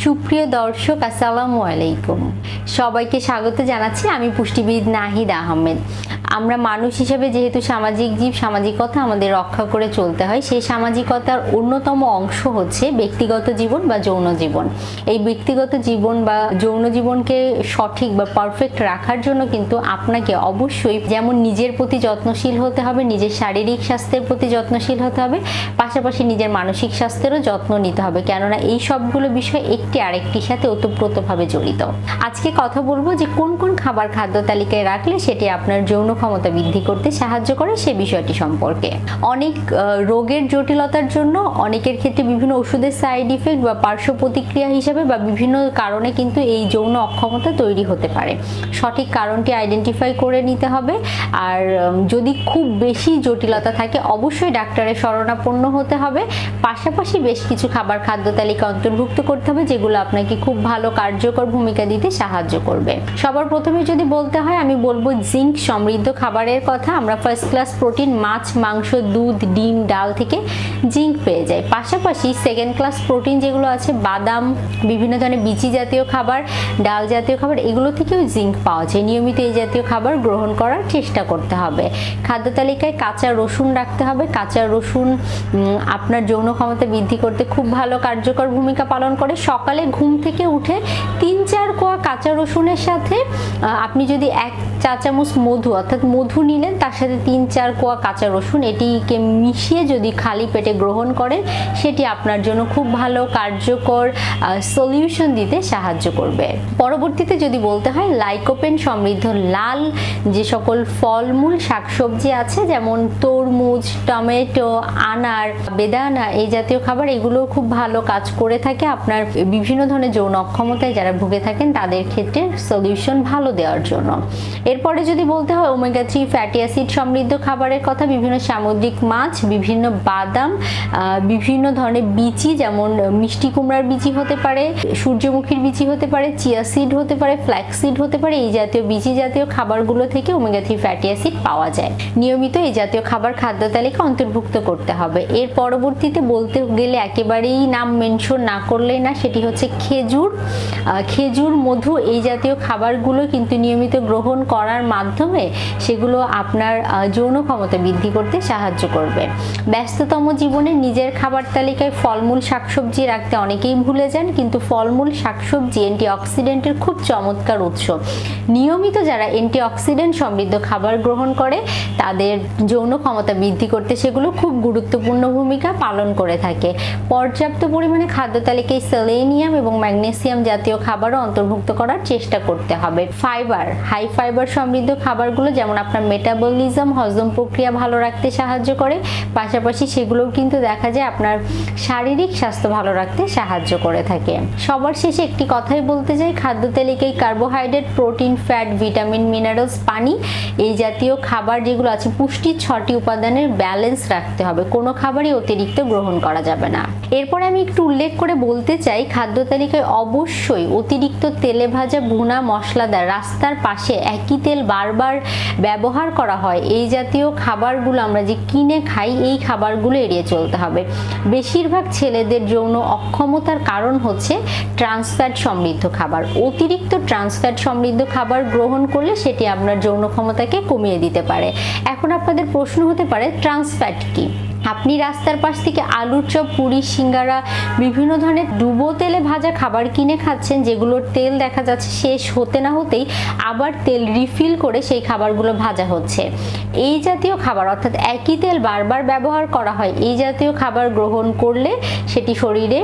সুপ্রিয় দর্শক, আসসালামু আলাইকুম। সবাইকে স্বাগত জানাচ্ছি। আমি পুষ্টিবিদ নাহিদ আহমেদ। আমরা মানুষ হিসেবে যেহেতু সামাজিক জীব, সামাজিকতা আমাদের রক্ষা করে চলতে হয়। সেই সামাজিকতার অন্যতম অংশ হচ্ছে ব্যক্তিগত জীবন বা যৌন জীবন। এই ব্যক্তিগত জীবন বা যৌন জীবনকে সঠিক বা পারফেক্ট রাখার জন্য কিন্তু আপনাকে অবশ্যই যেমন নিজের প্রতি যত্নশীল হতে হবে, নিজের শারীরিক স্বাস্থ্যের প্রতি যত্নশীল হতে হবে, পাশাপাশি নিজের মানসিক স্বাস্থ্যেরও যত্ন নিতে হবে, কেননা এই সবগুলো বিষয় একটি আরেকটির সাথে ওতপ্রোতভাবে জড়িত। আজকে কথা বলবো যে কোন কোন খাবার খাদ্য তালিকায় রাখলে সেটি আপনার যৌন ক্ষমতা বৃদ্ধি করতে সাহায্য করে সে বিষয়টি সম্পর্কে। অনেক রোগের জটিলতার জন্য অনেকের ক্ষেত্রে বিভিন্ন ওষুধের সাইড ইফেক্ট বা পার্শ্ব প্রতিক্রিয়া হিসাবে বা বিভিন্ন কারণে কিন্তু এই যৌন অক্ষমতা তৈরি হতে পারে। সঠিক কারণটি আইডেন্টিফাই করে নিতে হবে। আর যদি খুব বেশি জটিলতা থাকে অবশ্যই ডাক্তারের শরণাপন্ন হতে হবে। পাশাপাশি বেশ কিছু খাবার খাদ্য তালিকা অন্তর্ভুক্ত করতে হবে যেগুলো আপনাকে খুব ভালো কার্যকর ভূমিকা দিতে সাহায্য করবে। সবার প্রথমে যদি বলতে হয় আমি বলবো জিঙ্ক সমৃদ্ধ খাবারের কথা। আমরা ফার্স্ট ক্লাস প্রোটিন মাছ, মাংস, দুধ, ডিম, ডাল থেকে জিঙ্ক পেয়ে যাই। পাশাপাশি সেকেন্ড ক্লাস প্রোটিন যেগুলো আছে বাদাম, বিভিন্ন ধরনের বিচি জাতীয় খাবার, ডাল জাতীয় খাবার, এগুলো থেকেও জিঙ্ক পাওয়া যায়। নিয়মিত এই জাতীয় খাবার গ্রহণ করার চেষ্টা করতে হবে। খাদ্য তালিকায় কাঁচা রসুন রাখতে হবে। কাঁচা রসুন আপনার যৌন ক্ষমতা বৃদ্ধি করতে খুব ভালো কার্যকর ভূমিকা পালন করে। সকালে ঘুম থেকে উঠে 3-4 কোয়া কাঁচা রসুনের সাথে আপনি যদি 1 চা চামচ মধু অর্থাৎ মধু নিলেন, তার সাথে 3-4 কোয়া কাঁচা রসুন এটিকে মিশিয়ে যদি খালি পেটে গ্রহণ করেন সেটি আপনার জন্য খুব ভালো কার্যকর সলিউশন দিতে সাহায্য করবে। পরবর্তীতে যদি বলতে হয় লাইকোপেন সমৃদ্ধ লাল যে সকল ফলমূল শাকসবজি আছে যেমন তরমুজ, টমেটো, আনার, বেদানা, এই জাতীয় খাবার এগুলো খুব ভালো কাজ করে থাকে আপনার বিভিন্ন ধরনের যৌন অক্ষমতায় যারা ভুগে থাকেন তাদের ক্ষেত্রে সলিউশন ভালো দেওয়ার জন্য। এরপরে যদি বলতে হয় ওমেগা 3 ফ্যাটি অ্যাসিড সমৃদ্ধ খাবারের কথা, বিভিন্ন সামুদ্রিক মাছ, বিভিন্ন বাদাম, বিভিন্ন ধরনের বিচি যেমন মিষ্টি কুমড়ার বিচি হতে পারে, সূর্যমুখীর বিচি হতে পারে, চিয়া সিড হতে পারে, ফ্ল্যাক্স সিড হতে পারে, এই জাতীয় বিচি জাতীয় খাবারগুলো থেকে ওমেগা 3 ফ্যাটি অ্যাসিড পাওয়া যায়। নিয়মিত এই জাতীয় খাবার খাদ্য তালিকা অন্তর্ভুক্ত করতে হবে। এর পরবর্তীতে বলতে গেলে একেবারেই নাম মেনশন না করলেই না, সেটি হচ্ছে খেজুর, খেজুর, মধু, এই জাতীয় খাবারগুলো কিন্তু নিয়মিত গ্রহণ করার মাধ্যমে সেগুলো আপনার যৌন ক্ষমতা বৃদ্ধি করতে সাহায্য করবে। ব্যস্ততম জীবনে নিজের খাবার তালিকায় ফলমূল শাকসবজি রাখতে অনেকেই ভুলে যান, কিন্তু ফলমূল শাকসবজি অ্যান্টিঅক্সিডেন্টের খুব চমৎকার উৎস। নিয়মিত যারা অ্যান্টিঅক্সিডেন্ট সমৃদ্ধ খাবার গ্রহণ করে তাদের যৌন ক্ষমতা বৃদ্ধি করতে সেগুলো খুব গুরুত্বপূর্ণ ভূমিকা পালন করে থাকে। পর্যাপ্ত পরিমাণে খাদ্য তালিকায় সেলেনিয়াম এবং ম্যাগনেসিয়াম জাতীয় খাবারও অন্তর্ভুক্ত করার চেষ্টা করতে হবে। ফাইবার, হাই ফাইবার সমৃদ্ধ খাবারগুলো যেমন আপনার মেটাবলিজম, হজম প্রক্রিয়া ভালো রাখতে সাহায্য করে, পাশাপাশি সেগুলোও কিন্তু দেখা যায় আপনার শারীরিক স্বাস্থ্য ভালো রাখতে সাহায্য করে থাকে। সবার শেষে একটি কথাই বলতে চাই, খাদ্য তালিকায় carbohydrate, protein, fat, vitamin, minerals, পানি, এই জাতীয় খাবার যেগুলো আছে পুষ্টির 6টি উপাদানের ব্যালেন্স রাখতে হবে। কোনো খাবারই অতিরিক্ত গ্রহণ করা যাবে না। এরপরে আমি একটু উল্লেখ করে বলতে চাই খাদ্য তালিকায় অবশ্যই অতিরিক্ত তেলে ভাজা, ভুনা, মশলাদার, রাস্তার পাশে একই তেল বারবার ব্যবহার করা হয় এই জাতীয় খাবারগুলো আমরা যে কিনে খাই এই খাবারগুলো এড়িয়ে চলতে হবে। বেশিরভাগ ছেলেদের যৌন অক্ষমতার কারণ হচ্ছে ট্রান্সফ্যাট সমৃদ্ধ খাবার। অতিরিক্ত ট্রান্সফ্যাট সমৃদ্ধ খাবার গ্রহণ করলে সেটি আপনার যৌন ক্ষমতাকে কমিয়ে দিতে পারে। এখন আপনাদের প্রশ্ন হতে পারে ট্রান্সফ্যাট কি? আপনি রাস্তার পাশ থেকে আলুর চপ, পুরি, সিঙ্গারা, বিভিন্ন ধরনের ডুবো তেলে ভাজা খাবার কিনে খাচ্ছেন যেগুলোর তেল দেখা যাচ্ছে শেষ হতে না হতেই আবার তেল রিফিল করে সেই খাবারগুলো ভাজা হচ্ছে। এই জাতীয় খাবার অর্থাৎ একই তেল বারবার ব্যবহার করা হয়, এই জাতীয় খাবার গ্রহণ করলে সেটি শরীরে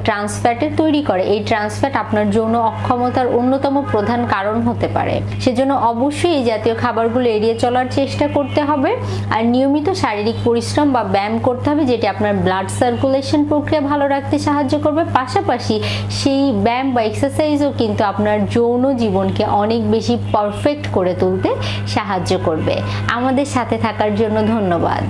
ট্রান্সফ্যাটের তৈরি করে। এই ট্রান্সফ্যাট আপনার যৌন অক্ষমতার অন্যতম প্রধান কারণ হতে পারে। সেজন্য অবশ্যই এই জাতীয় খাবারগুলো এড়িয়ে চলার চেষ্টা করতে হবে আর নিয়মিত শারীরিক পরিশ্রম বা ব্যায়াম করতে হবে যেটি আপনার ব্লাড সার্কুলেশন প্রক্রিয়া ভালো রাখতে সাহায্য করবে। পাশাপাশি সেই ব্যায়াম বা এক্সারসাইজও কিন্তু আপনার যৌন জীবনকে অনেক বেশি পারফেক্ট করে তুলতে সাহায্য করবে। আমাদের সাথে থাকার জন্য ধন্যবাদ।